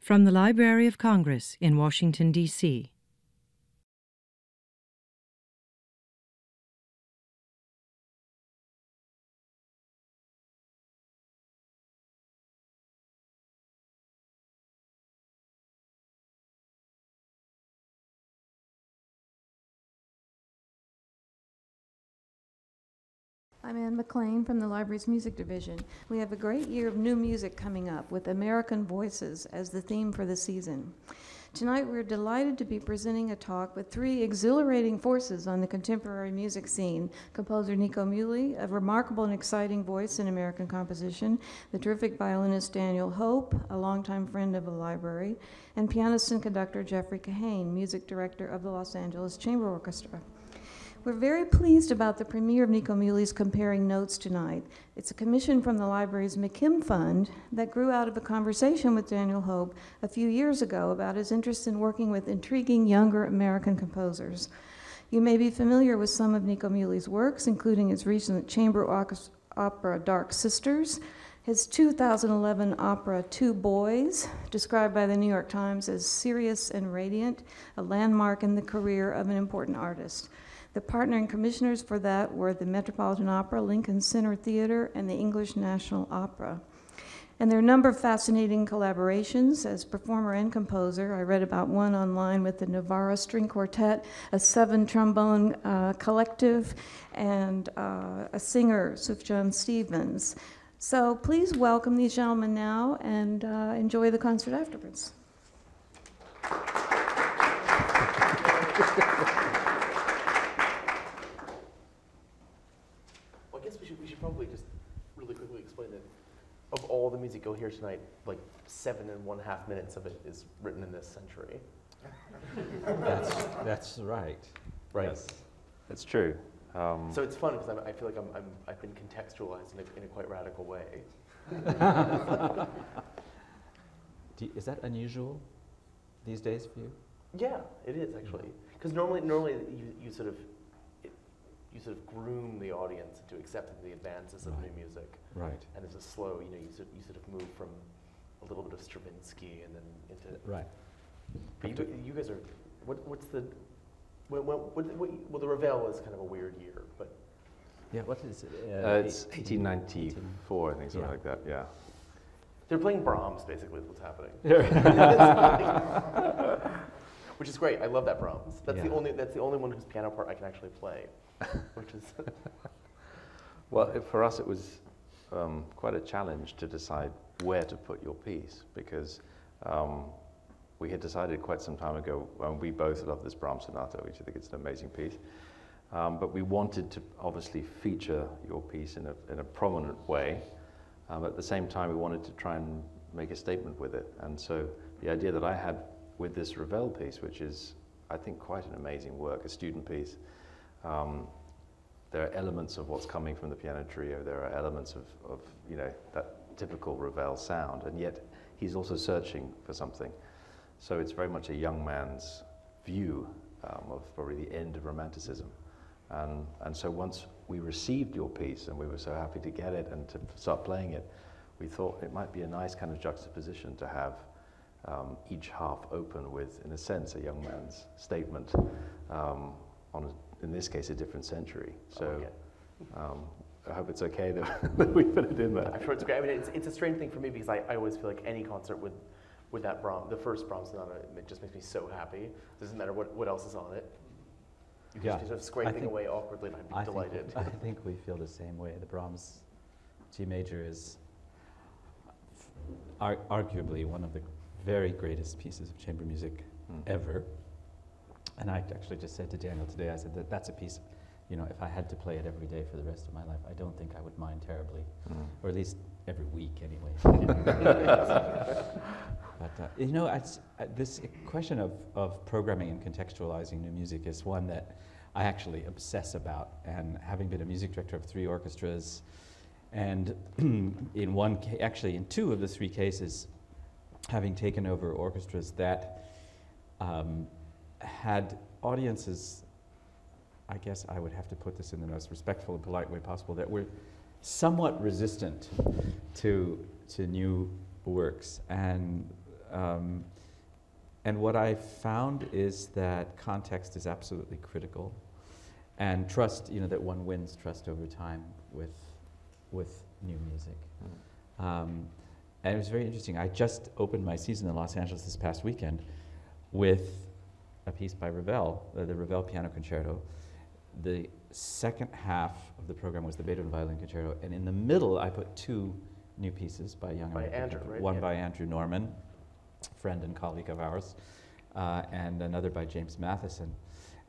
From the Library of Congress in Washington, D.C. I'm Ann McLean from the library's music division. We have a great year of new music coming up with American Voices as the theme for the season. Tonight we're delighted to be presenting a talk with three exhilarating forces on the contemporary music scene. Composer Nico Muhly, a remarkable and exciting voice in American composition, the terrific violinist Daniel Hope, a longtime friend of the library, and pianist and conductor Jeffrey Kahane, music director of the Los Angeles Chamber Orchestra. We're very pleased about the premiere of Nico Muhly's Comparing Notes tonight. It's a commission from the library's McKim Fund that grew out of a conversation with Daniel Hope a few years ago about his interest in working with intriguing younger American composers. You may be familiar with some of Nico Muhly's works, including his recent chamber opera Dark Sisters, his 2011 opera Two Boys, described by the New York Times as serious and radiant, a landmark in the career of an important artist. The partnering commissioners for that were the Metropolitan Opera, Lincoln Center Theater, and the English National Opera. And there are a number of fascinating collaborations as performer and composer. I read about one online with the Navarra String Quartet, a 7-trombone collective, and a singer, Sufjan Stevens. So please welcome these gentlemen now and enjoy the concert afterwards. We should probably just really quickly explain that of all the music you'll hear tonight, like 7.5 minutes of it is written in this century. That's right. Right. Yes. That's true. So it's fun because I feel like I've been contextualized in a quite radical way. Is that unusual these days for you? Yeah, it is actually. Because normally you sort of groom the audience into accepting the advances of new music. Right. And it's a slow, you sort of move from a little bit of Stravinsky and then into. Right. But you guys are, what's the, well, the Ravel is kind of a weird year, but. Yeah, what is it? It's 1894, I think, something like that, yeah. They're playing Brahms, basically, is what's happening. Which is great. I love that Brahms. That's the only one whose piano part I can actually play, which is. Well, for us, it was quite a challenge to decide where to put your piece because we had decided quite some time ago. We both love this Brahms sonata, which I think it's an amazing piece. But we wanted to obviously feature your piece in a prominent way. But at the same time, we wanted to try and make a statement with it. And so the idea that I had with this Ravel piece, which is, I think, quite an amazing work, a student piece. There are elements of what's coming from the piano trio. There are elements of that typical Ravel sound, and yet he's also searching for something. So it's very much a young man's view of probably the end of Romanticism. And so once we received your piece, and we were so happy to get it and to start playing it, we thought it might be a nice kind of juxtaposition to have each half open with, in a sense, a young man's statement on, in this case, a different century. So I hope it's okay that we put it in there. I'm sure it's great. I mean, it's a strange thing for me because I always feel like any concert with that Brahms, the first Brahms sonata, it just makes me so happy. It doesn't matter what else is on it. You can just sort of scraping away awkwardly, and I'd be delighted. I think we feel the same way. The Brahms G major is arguably one of the very greatest pieces of chamber music ever. And I actually just said to Daniel today, I said that's a piece, if I had to play it every day for the rest of my life, I don't think I would mind terribly, or at least every week anyway. But this question of programming and contextualizing new music is one that I actually obsess about. And having been a music director of 3 orchestras, and in two of the 3 cases, having taken over orchestras that had audiences, I guess I would have to put this in the most respectful and polite way possible, that were somewhat resistant to new works. And And what I found is that context is absolutely critical, and trust, that one wins trust over time with new music. And it was very interesting. I just opened my season in Los Angeles this past weekend with a piece by Ravel, the Ravel Piano Concerto. The second half of the program was the Beethoven Violin Concerto, and in the middle I put two new pieces by young American Andrew, right? One by Andrew Norman, friend and colleague of ours, and another by James Matheson.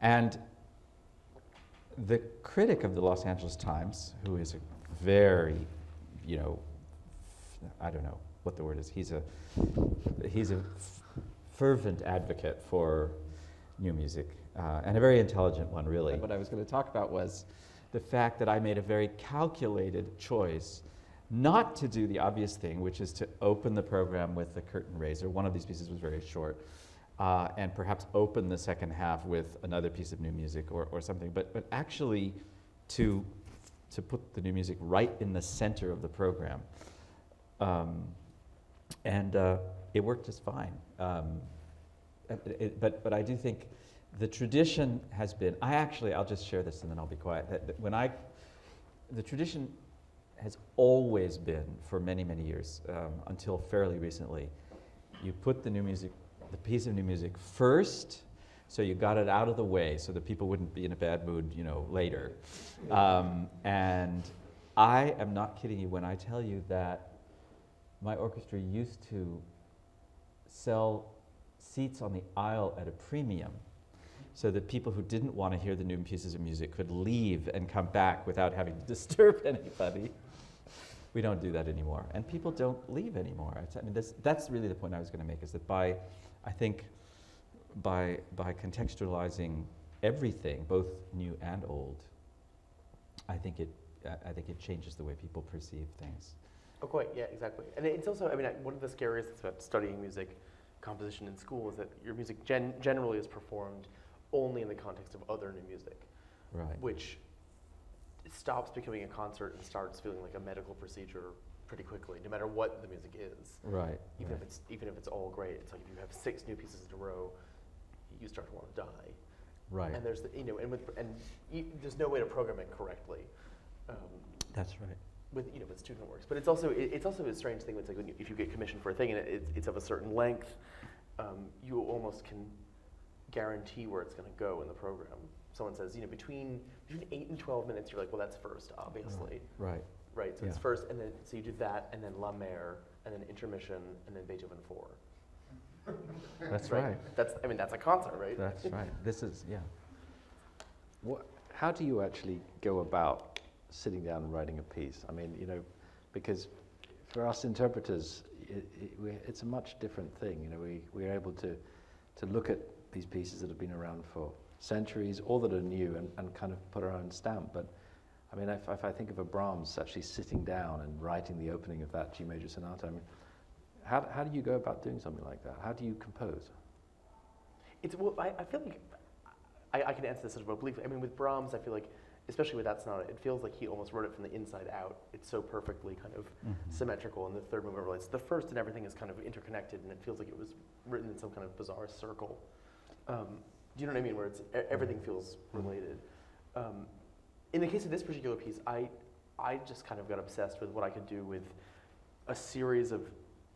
And the critic of the Los Angeles Times, who is a very, I don't know what the word is, he's a fervent advocate for new music, and a very intelligent one, really. What I was going to talk about was the fact that I made a very calculated choice not to do the obvious thing, which is to open the program with the curtain raiser. One of these pieces was very short, and perhaps open the second half with another piece of new music or something, but actually to put the new music right in the center of the program. And it worked just fine. But I do think the tradition has been, I'll just share this and then I'll be quiet. The tradition has always been, for many, many years, until fairly recently, you put the piece of new music first, so you got it out of the way so that people wouldn't be in a bad mood, later. And I am not kidding you when I tell you that my orchestra used to sell seats on the aisle at a premium so that people who didn't want to hear the new pieces of music could leave and come back without having to disturb anybody. We don't do that anymore, and people don't leave anymore. That's really the point I was going to make, is that by contextualizing everything, both new and old, I think it changes the way people perceive things. Oh, quite, yeah, exactly. And it's also, one of the scariest things about studying music composition in school is that your music generally is performed only in the context of other new music, right? Which stops becoming a concert and starts feeling like a medical procedure pretty quickly, no matter what the music is. Right. Even if it's all great, it's like if you have 6 new pieces in a row, you start to want to die. Right. And there's there's no way to program it correctly. That's right. With student works, but it's also a strange thing. It's like if you get commissioned for a thing and it's of a certain length, you almost can guarantee where it's going to go in the program. Someone says, between 8 and 12 minutes, you're like, well, that's first, obviously. Right. Right. So it's first, and then so you do that, and then La Mer, and then intermission, and then Beethoven 4. That's right. That's a concert, right? That's right. This is How do you actually go about sitting down and writing a piece? Because for us interpreters, it's a much different thing. We're able to look at these pieces that have been around for centuries, or that are new, and kind of put our own stamp. But if I think of a Brahms actually sitting down and writing the opening of that G major sonata, how do you go about doing something like that? How do you compose? I feel like I can answer this sort of obliquely. With Brahms, I feel like, especially with that sonata, it feels like he almost wrote it from the inside out. It's so perfectly kind of symmetrical, and the third movement relates to the first, and everything is kind of interconnected, and it feels like it was written in some kind of bizarre circle. Do you know what I mean? Where it's everything feels related. In the case of this particular piece, I just kind of got obsessed with what I could do with a series of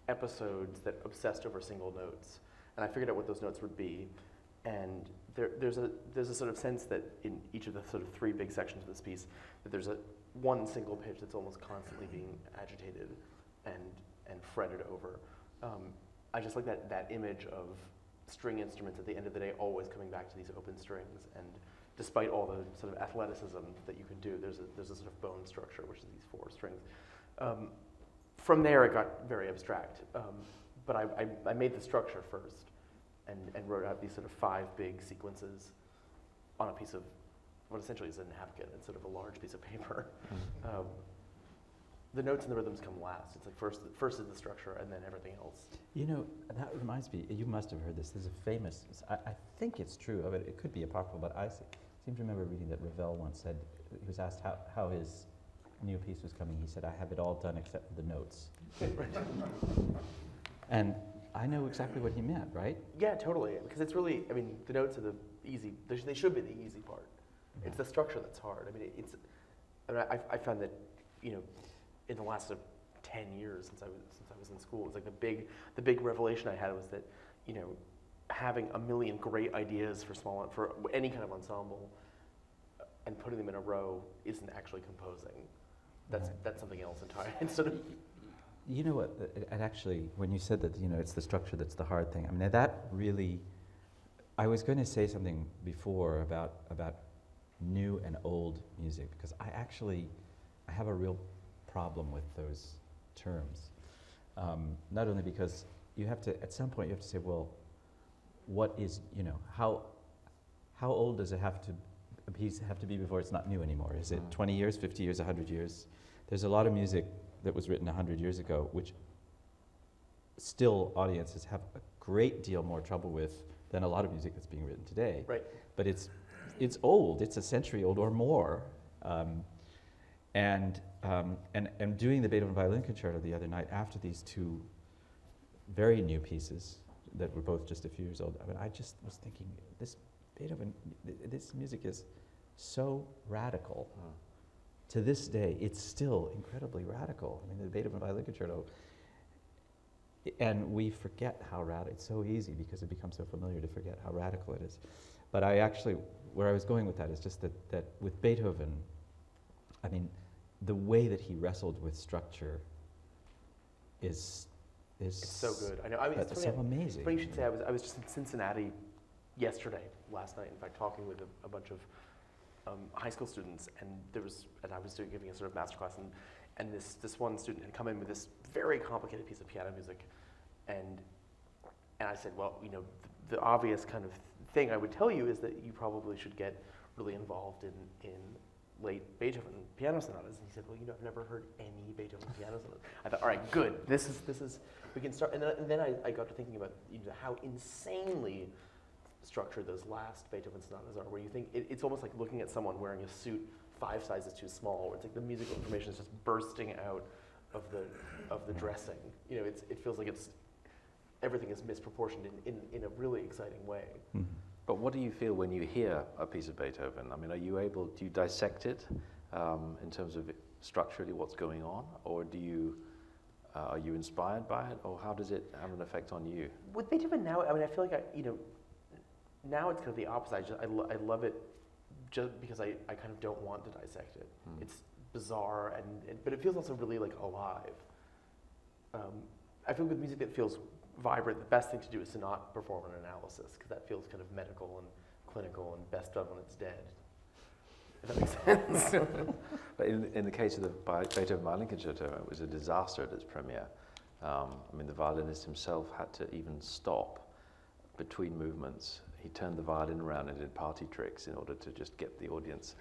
episodes that obsessed over single notes, and I figured out what those notes would be. And there's a sort of sense that in each of the sort of 3 big sections of this piece, that there's one single pitch that's almost constantly being agitated and fretted over. I just like that image of string instruments at the end of the day always coming back to these open strings, and despite all the sort of athleticism that you can do, there's a sort of bone structure, which is these 4 strings. From there, it got very abstract, but I made the structure first. And wrote out these sort of 5 big sequences on a piece of what essentially is a napkin. It's sort of a large piece of paper. The notes and the rhythms come last. It's like first is the structure, and then everything else. That reminds me, you must have heard this. There's a famous, I think it's true, but it could be apocryphal, but I seem to remember reading that Ravel once said, he was asked how his new piece was coming. He said, I have it all done except for the notes. And I know exactly what he meant, right? Yeah, totally. Because it's really, I mean, the notes are the easy, they should be the easy part. Yeah. It's the structure that's hard. I mean, I found that, you know, in the last 10 years since I was in school, it's like the big revelation I had was that, you know, having a million great ideas for any kind of ensemble and putting them in a row isn't actually composing. That's something else entirely. Instead of, you know what? It actually, when you said that, you know, it's the structure that's the hard thing. I mean, that really. I was going to say something before about new and old music, because I have a real problem with those terms. Not only because you have to, at some point you have to say, well, what is, you know, how old does a piece have to be before it's not new anymore? Is it 20 years, 50 years, 100 years? There's a lot of music that was written 100 years ago, which still audiences have a great deal more trouble with than a lot of music that's being written today. right. But it's old. It's a century old or more. And doing the Beethoven Violin Concerto the other night after these two very new pieces that were both just a few years old. I mean, I just was thinking, this music is so radical. To this day, it's still incredibly radical. I mean, the Beethoven Violin Concerto, and we forget how radical. It's so easy because it becomes so familiar to forget how radical it is. But where I was going with that is just that with Beethoven, I mean, the way that he wrestled with structure is It's so good. I know. I mean, it's so amazing. Funny you should say. I was just in Cincinnati last night, in fact, talking with a bunch of high school students, and I was giving a sort of masterclass, and this one student had come in with this very complicated piece of piano music, and I said, well, you know, the obvious kind of thing I would tell you is that you probably should get really involved in late Beethoven piano sonatas. And he said, well, you know, I've never heard any Beethoven piano sonatas. I thought, all right, good. This is we can start. And then I got to thinking about, you know, how insanely structured those last Beethoven sonatas are, where you think it's almost like looking at someone wearing a suit 5 sizes too small, where it's like the musical information is just bursting out of the dressing. You know, it feels like everything is misproportioned in a really exciting way. Mm-hmm. But what do you feel when you hear a piece of Beethoven? I mean, do you dissect it in terms of structurally what's going on, or are you inspired by it, or how does it have an effect on you? With Beethoven now, I mean, I feel like now it's kind of the opposite. I love it just because I kind of don't want to dissect it. It's bizarre, but it feels also really like alive. I feel with music that feels vibrant, the best thing to do is to not perform an analysis, because that feels kind of medical and clinical and best done when it's dead. If that makes sense. But in the case of the Beethoven Violin Concerto, it was a disaster at its premiere. I mean, the violinist himself had to even stop between movements. He turned the violin around and did party tricks in order to just get the audience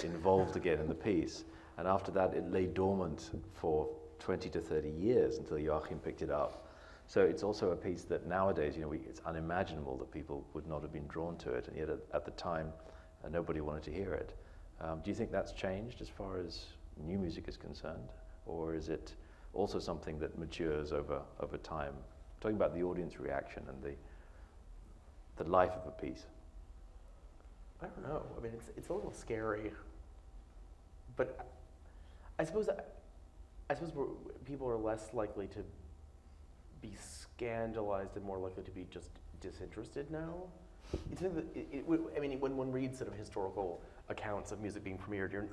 involved again in the piece. And after that, it lay dormant for 20 to 30 years until Joachim picked it up. So it's also a piece that nowadays, you know, it's unimaginable that people would not have been drawn to it, and yet at the time, nobody wanted to hear it. Do you think that's changed as far as new music is concerned, or is it also something that matures over time? I'm talking about the audience reaction and the life of a piece. I don't know. I mean, it's a little scary, but I suppose people are less likely to be scandalized and more likely to be just disinterested now. I mean, when one reads sort of historical accounts of music being premiered,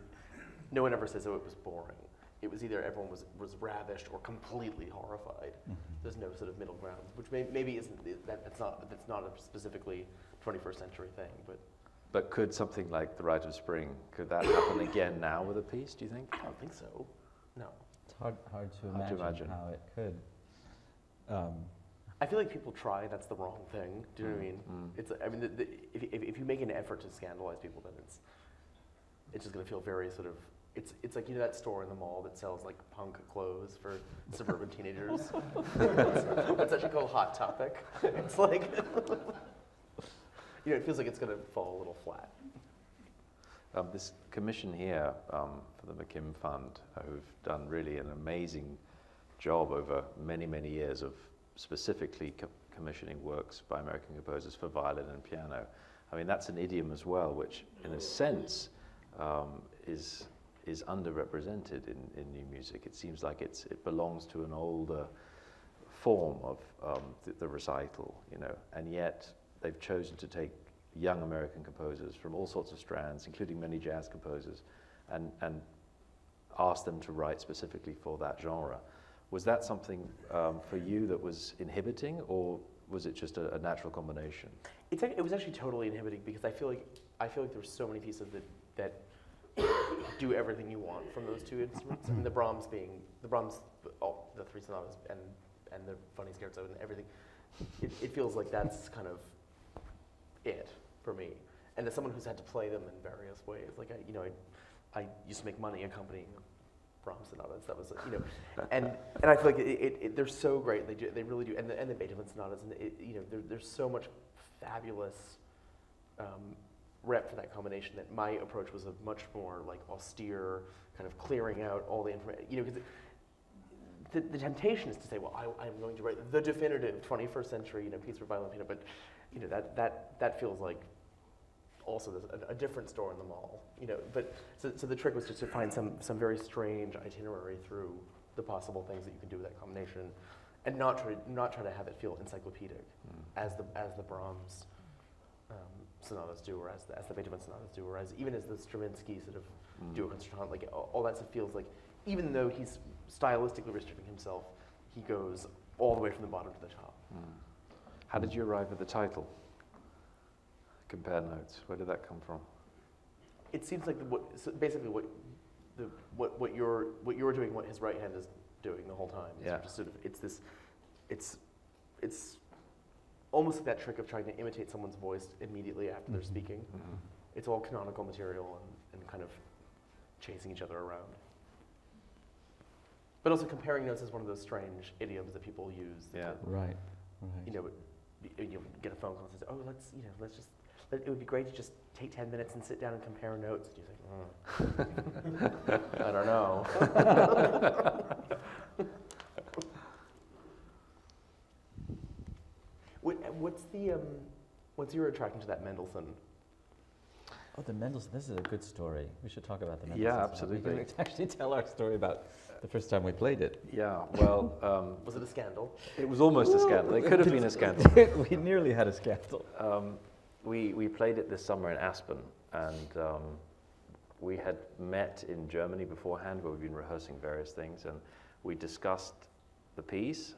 no one ever says, oh, it was boring. It was either everyone was ravished or completely horrified. Mm-hmm. There's no sort of middle ground, which maybe isn't that's not a specifically 21st century thing, But could something like The Rite of Spring, could that happen again now with a piece, do you think? I don't think so. No. It's hard to imagine how it could. I feel like people try. That's the wrong thing. Do you know what I mean? It's. I mean, if you make an effort to scandalize people, then it's just going to feel very sort of. It's like, you know, that store in the mall that sells like punk clothes for suburban teenagers. It's actually called Hot Topic. It's like, you know, it feels like it's going to fall a little flat. This commission here for the McKim Fund, who've done really an amazing job over many, many years of specifically commissioning works by American composers for violin and piano. I mean, that's an idiom as well, which in a sense is underrepresented in new music. It seems like it belongs to an older form of the recital, you know, and yet they've chosen to take young American composers from all sorts of strands, including many jazz composers, and ask them to write specifically for that genre. Was that something for you that was inhibiting, or was it just a natural combination? It was actually totally inhibiting, because I feel like there's so many pieces that do everything you want from those two instruments. I mean, the Brahms, the three sonatas and the funny scherzo and everything. It feels like that's kind of it for me. And as someone who's had to play them in various ways, like I used to make money accompanying Brahms sonatas. That was, you know, and I feel like they're so great. They really do. And the Beethoven sonatas, and there's so much fabulous rep for that combination that my approach was a much more like austere kind of clearing out all the information. You know, because the temptation is to say, well, I'm going to write the definitive 21st century, piece for violin piano, but that feels like also a different store in the mall, But so the trick was just to find some very strange itinerary through the possible things that you can do with that combination, and not try to have it feel encyclopedic, as the Brahms sonatas do, or as the Beethoven sonatas do, or even as the Stravinsky sort of duo concertante, like all that stuff feels like, even though he's stylistically restricting himself, he goes all the way from the bottom to the top. How did you arrive at the title? Compare notes. Where did that come from? It seems like basically what you're doing, what his right hand is doing the whole time. Yeah. Just sort of, it's almost like that trick of trying to imitate someone's voice immediately after they're speaking. It's all canonical material and kind of chasing each other around. But also comparing notes is one of those strange idioms that people use. Yeah. Right. You get a phone call and say, "Oh, it would be great to just take 10 minutes and sit down and compare notes." And you think, I don't know. What's your attraction to that Mendelssohn? Oh, the Mendelssohn, this is a good story. We should talk about the Mendelssohn. Yeah, absolutely. We can actually tell our story about the first time we played it. Yeah, well... was it a scandal? It was almost a scandal. It could have been a scandal. We nearly had a scandal. We played it this summer in Aspen, and we had met in Germany beforehand, where we've been rehearsing various things, and we discussed the piece,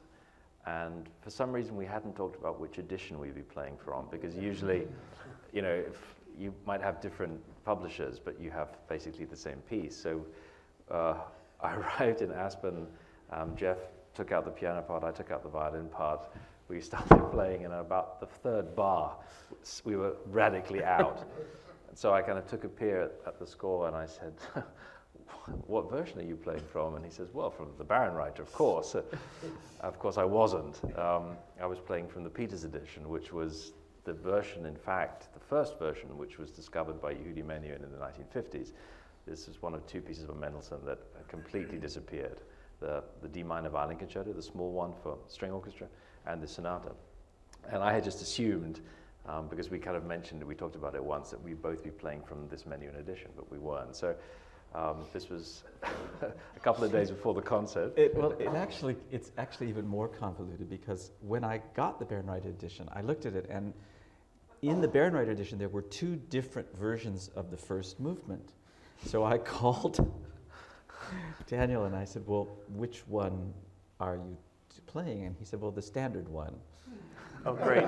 and for some reason we hadn't talked about which edition we'd be playing from, because usually, if you might have different publishers, but you have basically the same piece. So I arrived in Aspen, Jeff took out the piano part, I took out the violin part. We started playing, and about the third bar, we were radically out. And so I kind of took a peer at the score, and I said, "What version are you playing from?" And he says, "Well, from the Barenreiter, of course." Of course, I wasn't. I was playing from the Peters edition, which was the version, in fact, the first version, which was discovered by Yehudi Menuhin in the 1950s. This is one of two pieces of Mendelssohn that completely disappeared. The D minor violin concerto, the small one for string orchestra, and the sonata. And I had just assumed, because we kind of mentioned it, we talked about it once, that we'd both be playing from this Menuhin edition, but we weren't. So this was a couple of days before the concert. It's actually even more convoluted, because when I got the Barenreiter edition, I looked at it, and in the Barenreiter edition, there were two different versions of the first movement. So I called Daniel and I said, "Well, which one are you playing?" And he said, "Well, the standard one." Oh, great.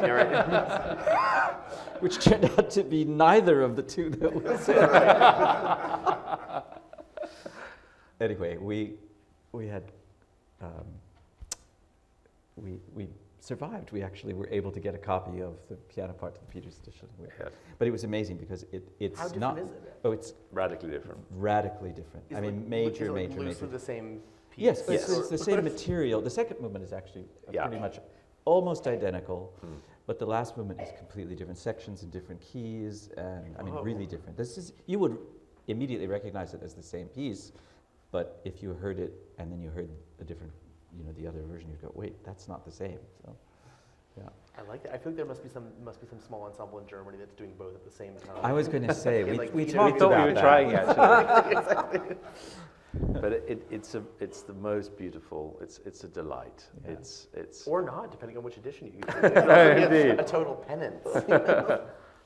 Which turned out to be neither of the two that was Anyway, we had we survived. We actually were able to get a copy of the piano part to the Peters edition. But it was amazing, because it's How not. different is it? Oh, it's Radically different. radically different. Is I mean, is it major. loosely the same piece? Yes, it's the same material. The second movement is actually pretty much almost identical, but the last movement is completely different sections and different keys, and I mean, really different. You would immediately recognize it as the same piece, but if you heard it and then you heard a different you know, the other version, you'd go, wait, that's not the same. So, yeah. I like that. I feel like there must be some small ensemble in Germany that's doing both at the same time. I was going to say, we thought talked about we were that. trying actually. Exactly. But it's the most beautiful. It's a delight. Yeah. It's Or not, depending on which edition you use. Indeed. A total penance.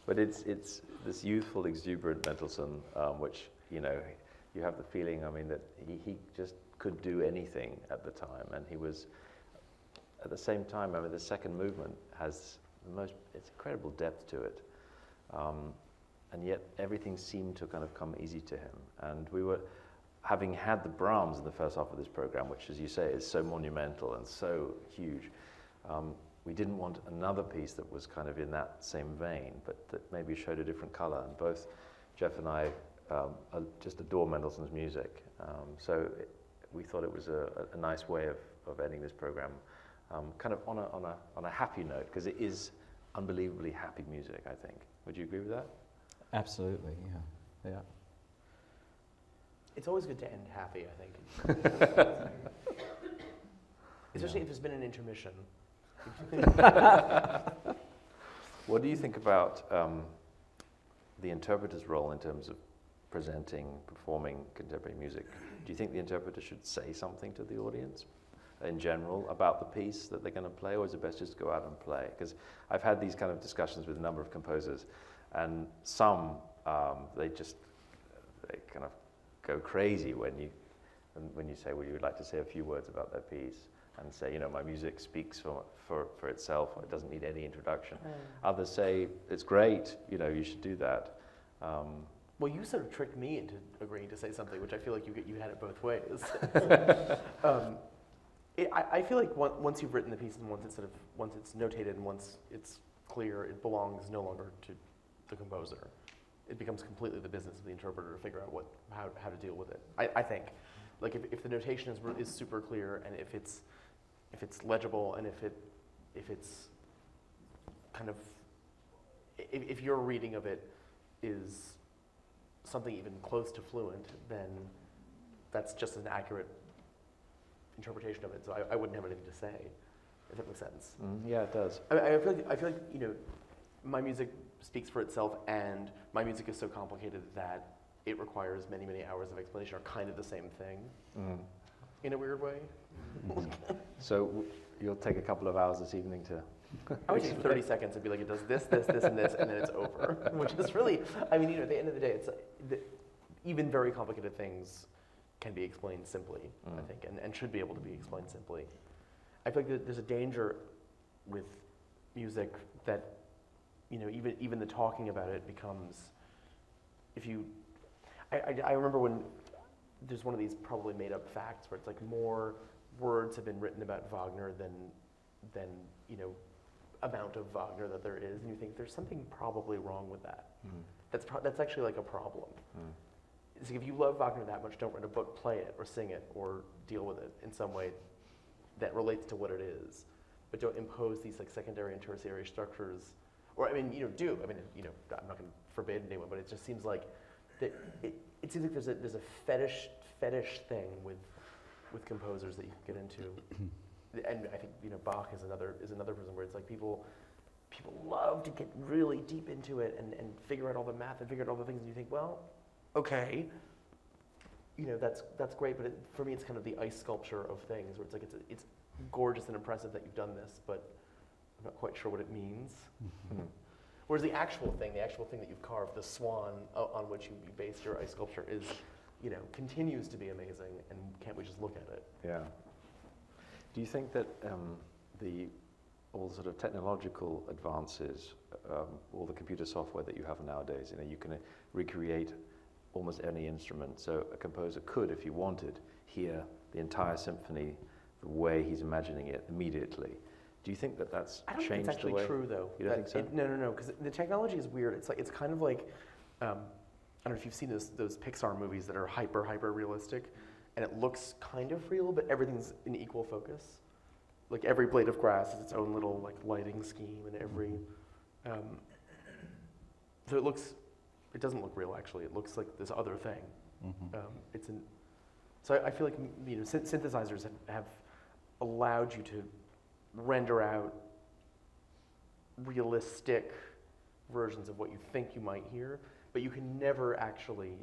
But it's this youthful, exuberant Mendelssohn, which, you know, you have the feeling, I mean, that he just could do anything at the time, and he was, at the same time, I mean, the second movement has it's incredible depth to it, and yet everything seemed to kind of come easy to him, and we were, having had the Brahms in the first half of this program, which, as you say, is so monumental and so huge, we didn't want another piece that was kind of in that same vein, but that maybe showed a different color. And both Jeff and I just adore Mendelssohn's music. So we thought it was a nice way of ending this program, kind of on a happy note, because it is unbelievably happy music, I think. Would you agree with that? Absolutely, yeah. Yeah. It's always good to end happy, I think. Especially if there's been an intermission. What do you think about the interpreter's role in terms of presenting, performing contemporary music? Do you think the interpreter should say something to the audience in general about the piece that they're going to play, or is it best just to go out and play? Because I've had these kind of discussions with a number of composers, and some they kind of go crazy when you say, well, you would like to say a few words about that piece, and say, you know, my music speaks for itself, or it doesn't need any introduction. Others say, it's great, you know, you should do that. Well, you sort of tricked me into agreeing to say something, which I feel like you had it both ways. I feel like once you've written the piece and once it's notated and once it's clear, it belongs no longer to the composer. It becomes completely the business of the interpreter to figure out how to deal with it. I think, like if the notation is super clear, and if it's legible, and if it's kind of if your reading of it is something even close to fluent, then that's just an accurate interpretation of it. So I wouldn't have anything to say, if that makes sense. Yeah, it does. I feel like you know, my music speaks for itself, and my music is so complicated that it requires many, many hours of explanation, are kind of the same thing, in a weird way. So you'll take a couple of hours this evening to... I would take 30 seconds and be like, it does this, this, this, and this, and then it's over. Which is really, I mean, you know, at the end of the day, it's even very complicated things can be explained simply, I think, and should be able to be explained simply. I feel like there's a danger with music that, you know, even the talking about it becomes, I remember when there's one of these probably made up facts where it's like more words have been written about Wagner than you know, amount of Wagner that there is, and you think there's something probably wrong with that. That's actually like a problem. It's like if you love Wagner that much, don't write a book, play it, or sing it, or deal with it in some way that relates to what it is, but don't impose these like secondary and tertiary structures. Or I mean, you know, I'm not going to forbid anyone, but it just seems like that it seems like there's a fetish thing with composers that you can get into. And I think, you know, Bach is another person where it's like people love to get really deep into it and figure out all the math and figure out all the things, and you think, well, okay, you know, that's great, but for me it's kind of the ice sculpture of things, where it's like it's gorgeous and impressive that you've done this, but I'm not quite sure what it means. Whereas the actual thing that you've carved, the swan on which you based your ice sculpture, is, you know, continues to be amazing, and can't we just look at it? Yeah. Do you think that all the sort of technological advances, all the computer software that you have nowadays, you know, you can recreate almost any instrument. So a composer could, if he wanted, hear the entire symphony the way he's imagining it immediately. Do you think that that's changed the way? I don't think it's actually true, though. You don't think so? No, because the technology is weird. It's kind of like, I don't know if you've seen those Pixar movies that are hyper realistic, and it looks kind of real, but everything's in equal focus. Like every blade of grass has its own little like lighting scheme, and every, so it doesn't look real actually. It looks like this other thing. So I feel like, you know, synthesizers have allowed you to render out realistic versions of what you think you might hear, but you can never actually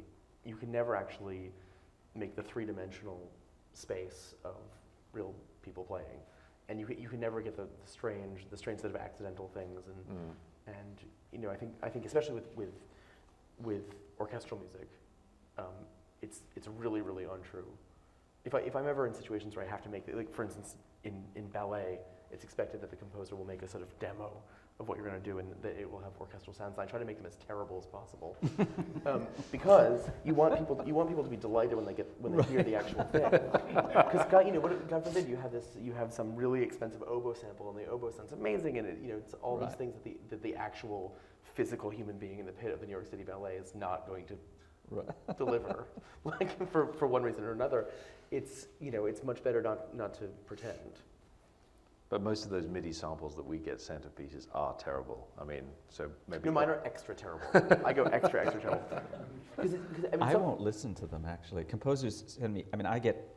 make the three-dimensional space of real people playing, and you can never get the strange sort of accidental things, and you know, I think especially with orchestral music, it's really untrue. If I'm ever in situations where I have to make, like for instance in ballet, it's expected that the composer will make a sort of demo of what you're going to do, and that it will have orchestral sounds. I try to make them as terrible as possible, because you want people to be delighted when they hear the actual thing. Because God forbid you have some really expensive oboe sample, and the oboe sounds amazing, and it's all these things that the actual physical human being in the pit of the New York City Ballet is not going to deliver, like for one reason or another. It's much better not to pretend. But most of those MIDI samples that we get sent of pieces are terrible. I mean, so maybe... Mine are extra terrible. I go extra terrible. I won't listen to them, actually. Composers send me... I get,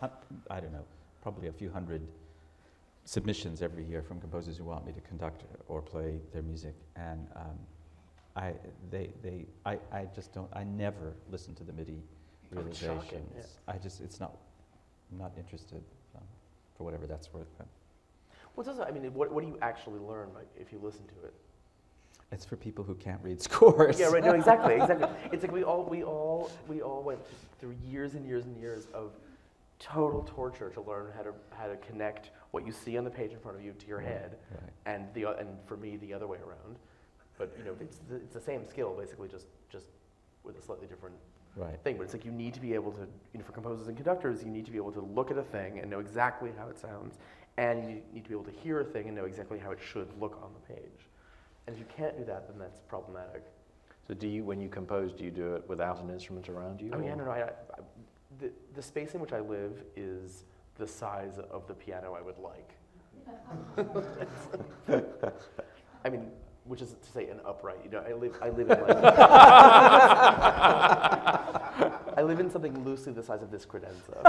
I don't know, probably a few hundred submissions every year from composers who want me to conduct or play their music. And I just don't... I never listen to the MIDI realizations. Shocking, yeah. I'm not interested, for whatever that's worth. Well, it's also, what do you actually learn if you listen to it? It's for people who can't read scores. Yeah, right. No, exactly. It's like we all went through years and years and years of total torture to learn how to connect what you see on the page in front of you to your head, and for me the other way around. But it's the same skill, basically, just with a slightly different thing. But it's like you need to be able to, for composers and conductors, you need to be able to look at a thing and know exactly how it sounds. And you need to be able to hear a thing and know exactly how it should look on the page. And if you can't do that, then that's problematic. So when you compose, do you do it without an instrument around you? Oh, yeah, no. The space in which I live is the size of the piano I would like. Which is to say an upright. I live in like... I live in something loosely the size of this credenza,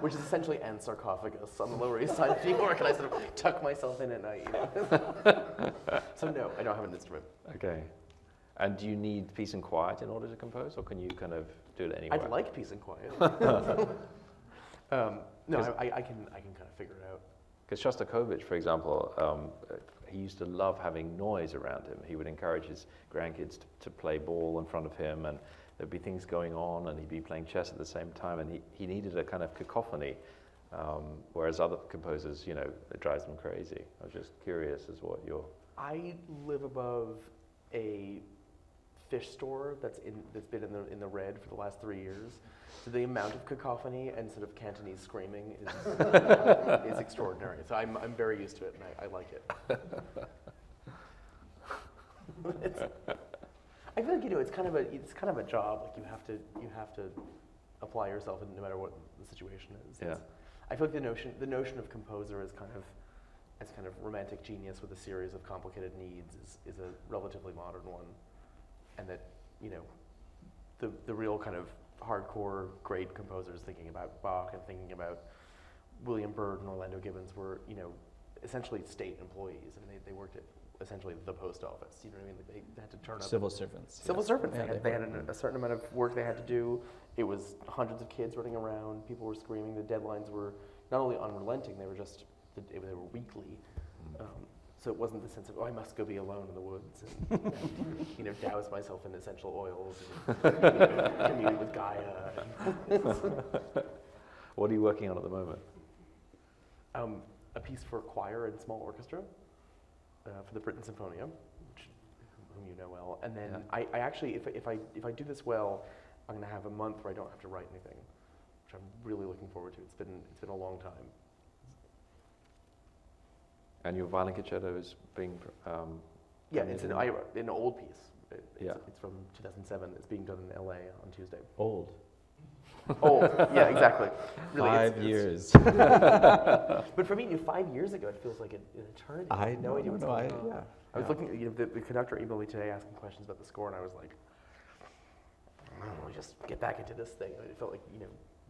which is essentially an sarcophagus on the Lower East Side of New York, and I sort of tuck myself in at night. So no, I don't have an instrument. Okay. And do you need peace and quiet in order to compose, or can you kind of do it anywhere? I'd like peace and quiet. No, I can kind of figure it out. Because Shostakovich, for example, he used to love having noise around him. He would encourage his grandkids to play ball in front of him, and there'd be things going on, and he'd be playing chess at the same time, and he needed a kind of cacophony, whereas other composers, it drives them crazy. I was just curious as what your... I live above a fish store that's been in the red for the last 3 years. So the amount of cacophony and sort of Cantonese screaming is extraordinary. So I'm very used to it, and I like it. I feel like it's kind of a job. Like you have to apply yourself, no matter what the situation is. Yeah. I feel like the notion of composer as kind of romantic genius with a series of complicated needs is a relatively modern one, and that the real kind of hardcore great composers thinking about Bach and thinking about William Byrd and Orlando Gibbons were essentially state employees. They worked at essentially the post office. You know what I mean? They had to turn up. Civil servants. Civil servants. Yeah, they had a certain amount of work they had to do. It was hundreds of kids running around. People were screaming. The deadlines were not only unrelenting, they were weekly. So it wasn't the sense of, I must go be alone in the woods and douse myself in essential oils and commune with Gaia. What are you working on at the moment? A piece for choir and small orchestra for the Britten Sinfonia, whom you know well. And then I actually, if I do this well, I'm going to have a month where I don't have to write anything, which I'm really looking forward to. It's been a long time. And your violin concerto is being... it's an old piece. It's from 2007. It's being done in LA on Tuesday. Old. Yeah, exactly. Really, 5 years. But for me, 5 years ago, it feels like an eternity. I had no idea what's going on. Yeah. I was looking, the conductor emailed me today asking questions about the score, and I was like, just get back into this thing. It felt like,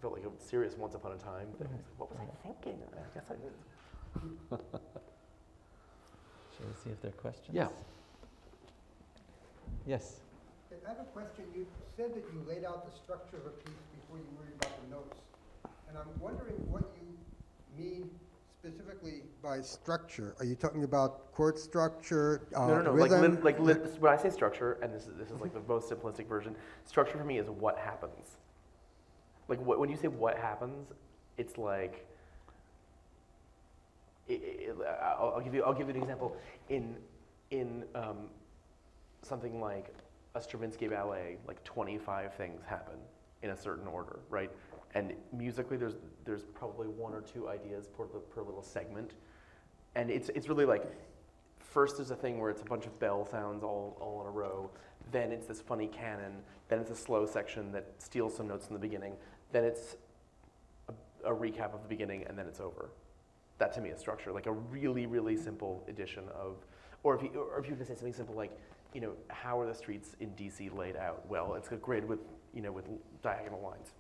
felt like a serious once upon a time. But I was like, what was I thinking? I guess I did. Shall we see if there are questions? Yeah. Yes. I have a question. You said that you laid out the structure of a piece before you worried about the notes. And I'm wondering what you mean specifically by structure. Are you talking about chord structure, No. rhythm? When I say structure, and this is like the most simplistic version, structure for me is what happens. Like when you say what happens, it's like, I'll give you an example. In something like a Stravinsky ballet, like 25 things happen in a certain order, right? And musically, there's probably one or two ideas per little segment, and it's really like, first there's a thing where it's a bunch of bell sounds all in a row, then it's this funny canon, then it's a slow section that steals some notes in the beginning, then it's a recap of the beginning, and then it's over. That to me is structure, like a really, really simple addition of, or if you were to say something simple like, how are the streets in DC laid out? Well, it's a grid with diagonal lines.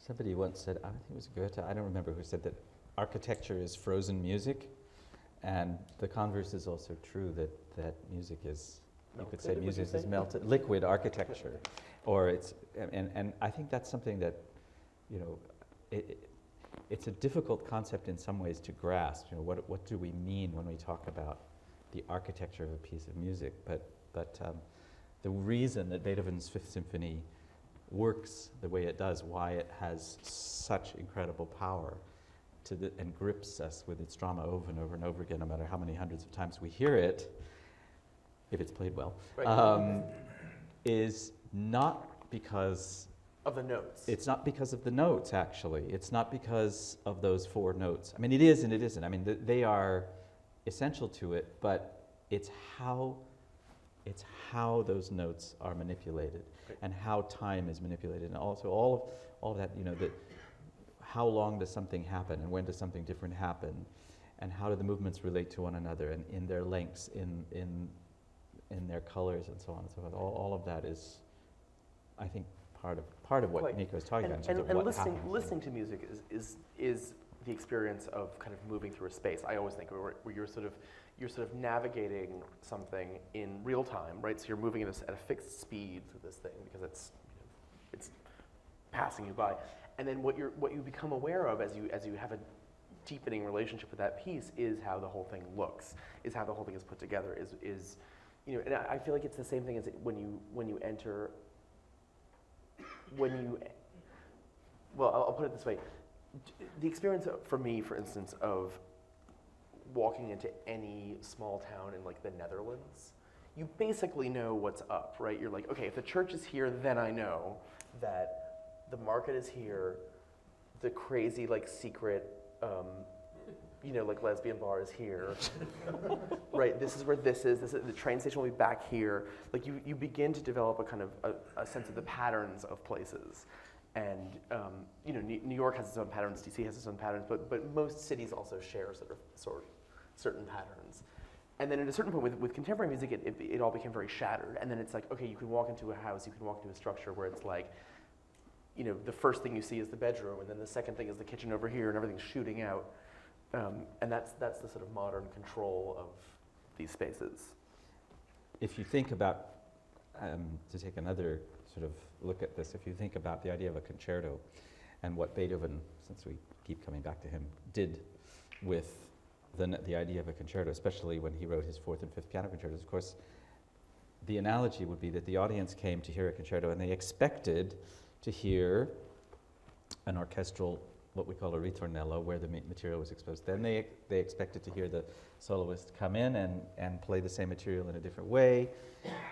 Somebody once said, I think it was Goethe, I don't remember who said that architecture is frozen music, and the converse is also true, that music is, you could say music is melted, liquid architecture, or it's, and I think that's something that, it's a difficult concept in some ways to grasp. What do we mean when we talk about the architecture of a piece of music? But the reason that Beethoven's Fifth Symphony works the way it does, why it has such incredible power and grips us with its drama over and over and over again, no matter how many hundreds of times we hear it, if it's played well, right. Is not because of the notes. It's not because of the notes, actually. It's not because of those four notes. I mean, it is and it isn't. I mean, they are essential to it, but it's how those notes are manipulated, right, and how time is manipulated, and also all of that. That how long does something happen, and when does something different happen, and how do the movements relate to one another, and in their lengths, in their colors, and so on and so forth. All of that is, I think, part of what Right. Nico is talking about. And listening to music is the experience of kind of moving through a space. I always think where you're sort of navigating something in real time, right? So you're moving at a fixed speed through this thing because it's passing you by, and then what you become aware of as you have a deepening relationship with that piece is how the whole thing looks, is how the whole thing is put together, is and I feel like it's the same thing as when you enter. Well, I'll put it this way. The experience for me, for instance, of walking into any small town in like the Netherlands, you basically know what's up, right? You're like, okay, if the church is here, then I know that the market is here, the crazy like secret, like lesbian bar is here, right? This is where this is. The train station will be back here. Like you begin to develop a kind of a sense of the patterns of places, and New York has its own patterns, DC has its own patterns, but most cities also share certain patterns. And then at a certain point with contemporary music, it all became very shattered. And then it's like, okay, you can walk into a house, you can walk into a structure where it's like, the first thing you see is the bedroom, and then the second thing is the kitchen over here, and everything's shooting out. And that's the sort of modern control of these spaces. If you think about, to take another sort of look at this, if you think about the idea of a concerto and what Beethoven, since we keep coming back to him, did with the idea of a concerto, especially when he wrote his fourth and fifth piano concertos, of course, the analogy would be that the audience came to hear a concerto and they expected to hear an orchestral, what we call a ritornello, where the material was exposed. Then they expected to hear the soloist come in and play the same material in a different way.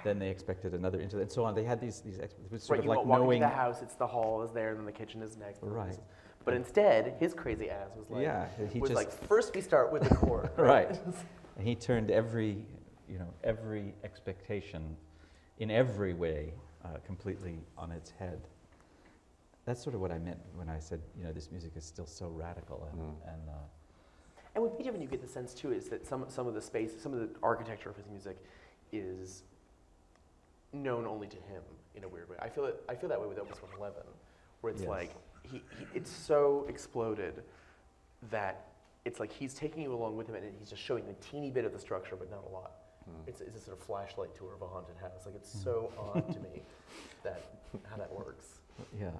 Then they expected another interlude, and so on. They had these sort of like knowing. Into the house, it's the hall is there, and then the kitchen is next. Right. But instead, his crazy ass was like, first we start with the chord. Right. And he turned every expectation, in every way, completely on its head. That's sort of what I meant when I said, this music is still so radical. And with Beethoven, you get the sense too is that some of the space, some of the architecture of his music is known only to him in a weird way. I feel that way with Opus 111, where it's like it's so exploded that it's like he's taking you along with him, and he's just showing a teeny bit of the structure, but not a lot. It's a sort of flashlight tour of a haunted house. Like, it's so odd to me how that works. Yeah.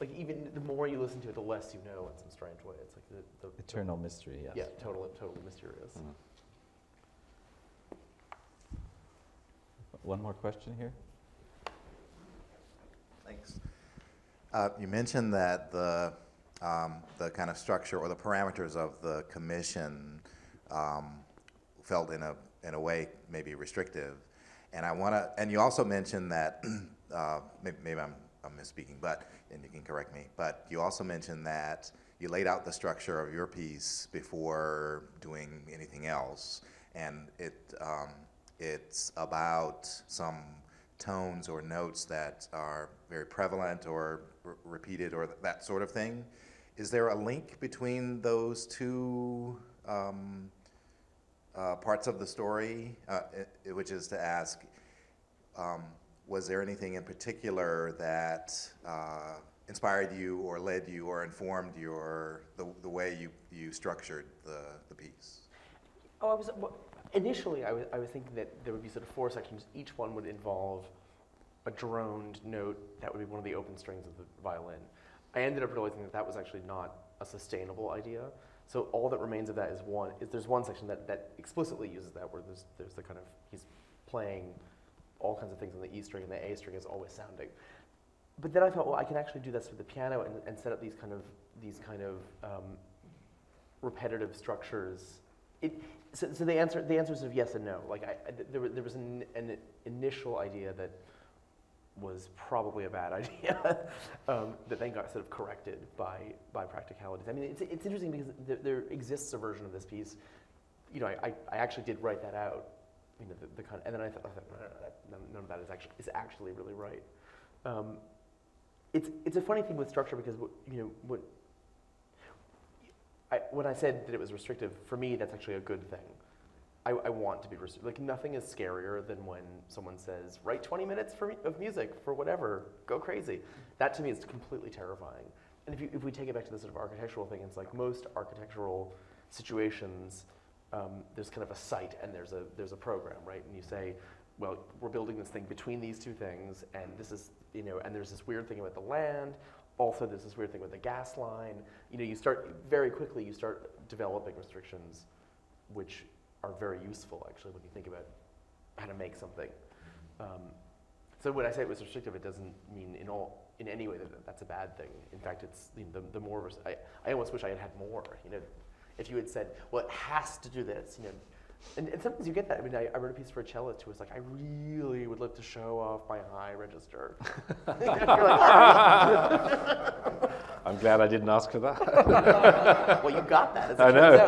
Like, even the more you listen to it, the less you know in some strange way. It's like the Eternal mystery, yes. Yeah, totally mysterious. One more question here. Thanks. You mentioned that the kind of structure or the parameters of the commission felt in a way maybe restrictive, and and you also mentioned that maybe I'm misspeaking, and you can correct me, but you also mentioned that you laid out the structure of your piece before doing anything else, and it's about some tones or notes that are very prevalent or repeated or that sort of thing. Is there a link between those two parts of the story, which is to ask, was there anything in particular that inspired you or led you or informed the way you structured the piece? Initially, I was thinking that there would be sort of 4 sections. Each one would involve a droned note that would be one of the open strings of the violin. I ended up realizing that was actually not a sustainable idea. So all that remains of that is there's one section that explicitly uses that, where there's the kind of, he's playing all kinds of things on the E string, and the A string is always sounding. But then I thought, well, I can actually do this with the piano and set up these kind of repetitive structures. So the answer is sort of yes and no. Like there was an initial idea that was probably a bad idea that then got sort of corrected by practicalities. I mean, it's interesting because there exists a version of this piece. You know, I actually did write that out. You know, the kind of, and then I thought no, none of that is actually really right. It's a funny thing with structure because when I said that it was restrictive, for me that's actually a good thing. I want to be restrictive. Like, nothing is scarier than when someone says, write 20 minutes of music for whatever, go crazy. That to me is completely terrifying. And if we take it back to the sort of architectural thing, it's like most architectural situations, there's kind of a site and there's a program, right? And you say, well, we're building this thing between these two things, and this is, and there's this weird thing about the land. Also, there's this weird thing with the gas line. You start very quickly. You start developing restrictions, which are very useful actually when you think about how to make something. So when I say it was restrictive, it doesn't mean in any way that that's a bad thing. In fact, it's the more I almost wish I had had more. If you had said, well, it has to do this, and sometimes you get that. I mean, I wrote a piece for a cellist who was like, I really would love to show off my high register. I'm glad I didn't ask for that. Well, you got that. I know.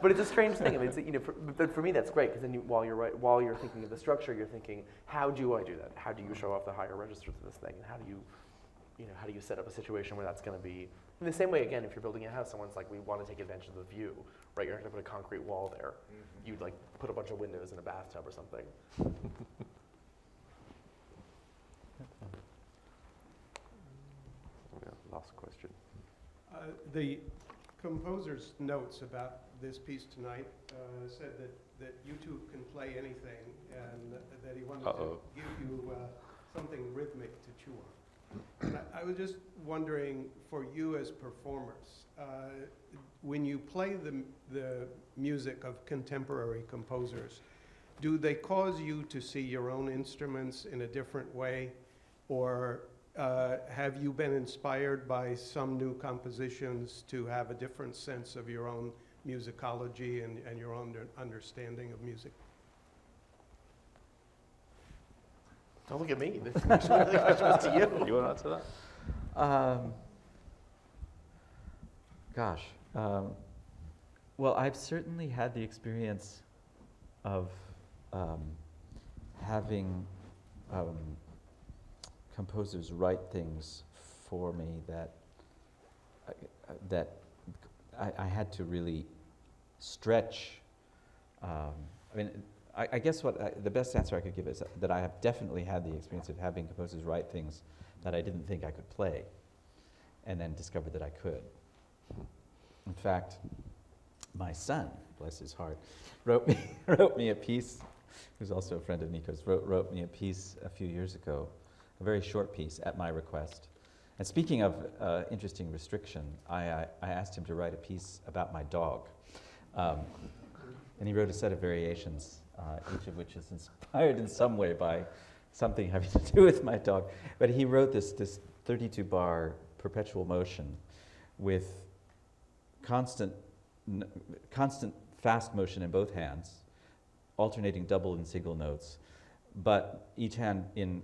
But it's a strange thing. I mean, but for me, that's great because then while you're thinking of the structure, you're thinking, how do I do that? How do you show off the higher register to this thing? And how do you set up a situation where that's going to be in the same way? Again, if you're building a house, someone's like, we want to take advantage of the view, right? You're not going to put a concrete wall there. Mm-hmm. You'd like put a bunch of windows in a bathtub or something. Last question. The composer's notes about this piece tonight said that you two can play anything, and that he wanted to give you something rhythmic to chew on. And I was just wondering, for you as performers, when you play the music of contemporary composers, do they cause you to see your own instruments in a different way, or have you been inspired by some new compositions to have a different sense of your own musicology and your own understanding of music? Don't look at me. The question was to you. You want to answer that? Gosh. Well, I've certainly had the experience of having composers write things for me that I had to really stretch. I guess the best answer I could give is that I have definitely had the experience of having composers write things that I didn't think I could play. and then discovered that I could. In fact, my son, bless his heart, wrote me a piece, who's also a friend of Nico's, wrote me a piece a few years ago, a very short piece at my request. And speaking of interesting restriction, I asked him to write a piece about my dog. And he wrote a set of variations, each of which is inspired in some way by something having to do with my dog. But he wrote this 32-bar perpetual motion with constant fast motion in both hands, alternating double and single notes, but each hand in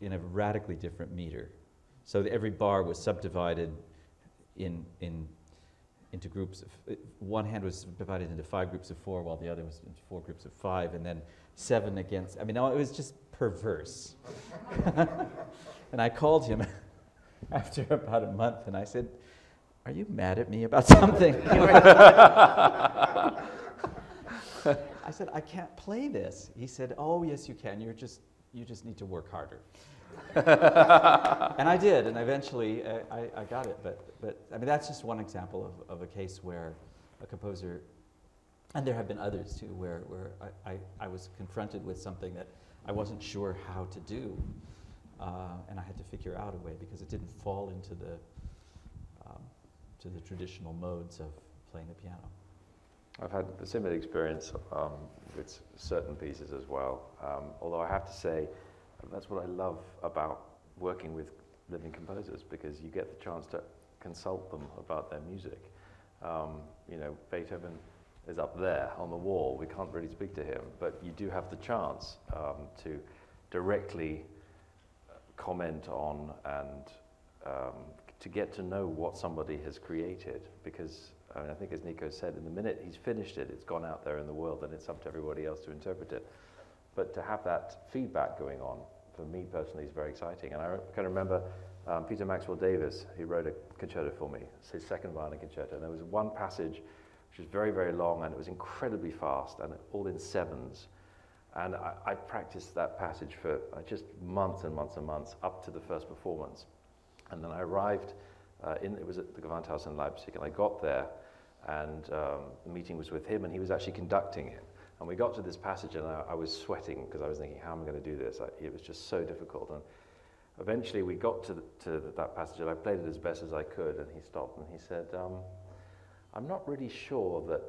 a radically different meter. So that every bar was subdivided into groups of, one hand was divided into 5 groups of 4, while the other was into 4 groups of 5, and then 7 against, I mean, it was just perverse. And I called him after about a month, and I said, "Are you mad at me about something?" I said, "I can't play this." He said, "Oh, yes, you can. You just need to work harder." And I did, and eventually I got it. But I mean, that's just one example of a case where a composer, and there have been others too, where I was confronted with something that I wasn't sure how to do, and I had to figure out a way because it didn't fall into the traditional modes of playing the piano. I've had a similar experience with certain pieces as well, although I have to say that's what I love about working with living composers, because you get the chance to consult them about their music. You know, Beethoven is up there on the wall. We can't really speak to him, but you do have the chance to directly comment on and to get to know what somebody has created, because I mean, I think as Nico said, in the minute he's finished it, it's gone out there in the world and it's up to everybody else to interpret it. But to have that feedback going on, for me personally, is very exciting. And I can remember Peter Maxwell Davis, he wrote a concerto for me. It's his second violin concerto. And there was one passage which was very, very long, and it was incredibly fast, and all in 7s. And I practiced that passage for just months and months and months, up to the first performance. And then I arrived, it was at the Gewandhaus in Leipzig, and I got there, and the meeting was with him, and he was actually conducting it. And we got to this passage, and I was sweating, because I was thinking, how am I going to do this? It was just so difficult. And eventually we got to that passage, and I played it as best as I could, and he stopped, and he said, "I'm not really sure that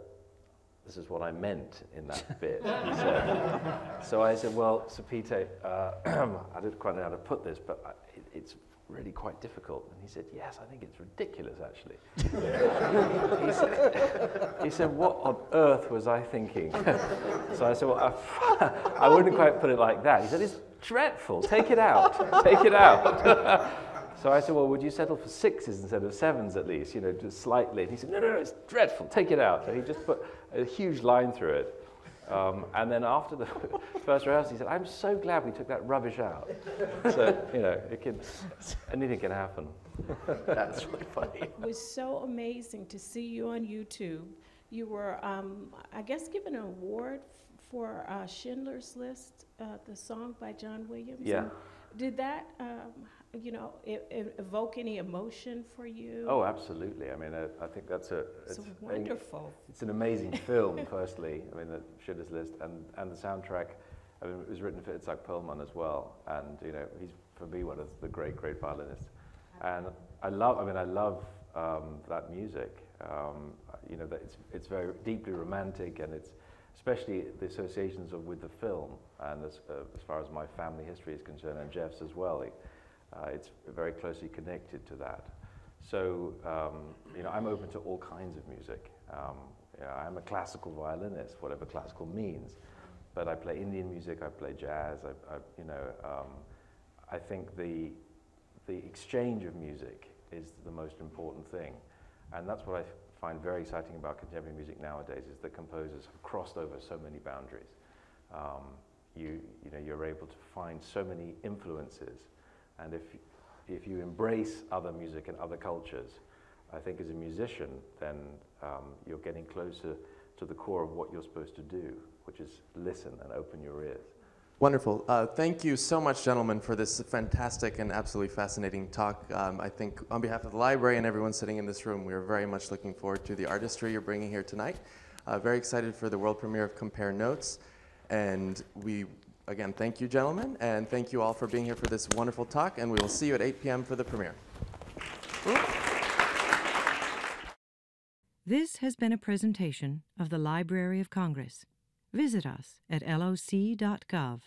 this is what I meant in that bit," he said. So I said, "Well, Sir Peter, I didn't quite know how to put this, but it's really quite difficult." And he said, "Yes, I think it's ridiculous, actually." he said, "What on earth was I thinking?" So I said, "Well, I wouldn't quite put it like that." He said, "It's dreadful. Take it out. Take it out." So I said, "Well, would you settle for 6s instead of 7s at least, you know, just slightly?" And he said, no, it's dreadful. Take it out." So he just put a huge line through it. And then after the first rehearsal, he said, "I'm so glad we took that rubbish out." So, you know, anything can happen. That's really funny. It was so amazing to see you on YouTube. You were, I guess, given an award for Schindler's List, the song by John Williams. Yeah. And did that, you know, evoke any emotion for you? Oh, absolutely. I mean, I think that's it's wonderful. It's an amazing film, firstly. I mean, the Schindler's List and the soundtrack. I mean, it was written for Itzhak Perlman as well, and you know, he's for me one of the great violinists. And I love that music. You know, that it's very deeply romantic, and it's especially the associations with the film, and as far as my family history is concerned, and Jeff's as well. It's very closely connected to that. So, you know, I'm open to all kinds of music. You know, I'm a classical violinist, whatever classical means. But I play Indian music, I play jazz. I think the exchange of music is the most important thing. And that's what I find very exciting about contemporary music nowadays, is that composers have crossed over so many boundaries. You know, you're able to find so many influences. And if you embrace other music and other cultures, I think as a musician, then you're getting closer to the core of what you're supposed to do, which is listen and open your ears. Wonderful. Thank you so much, gentlemen, for this fantastic and absolutely fascinating talk. I think on behalf of the library and everyone sitting in this room, we are very much looking forward to the artistry you're bringing here tonight. Very excited for the world premiere of Compare Notes. And we, again, thank you, gentlemen, and thank you all for being here for this wonderful talk, and we will see you at 8 p.m. for the premiere. This has been a presentation of the Library of Congress. Visit us at loc.gov.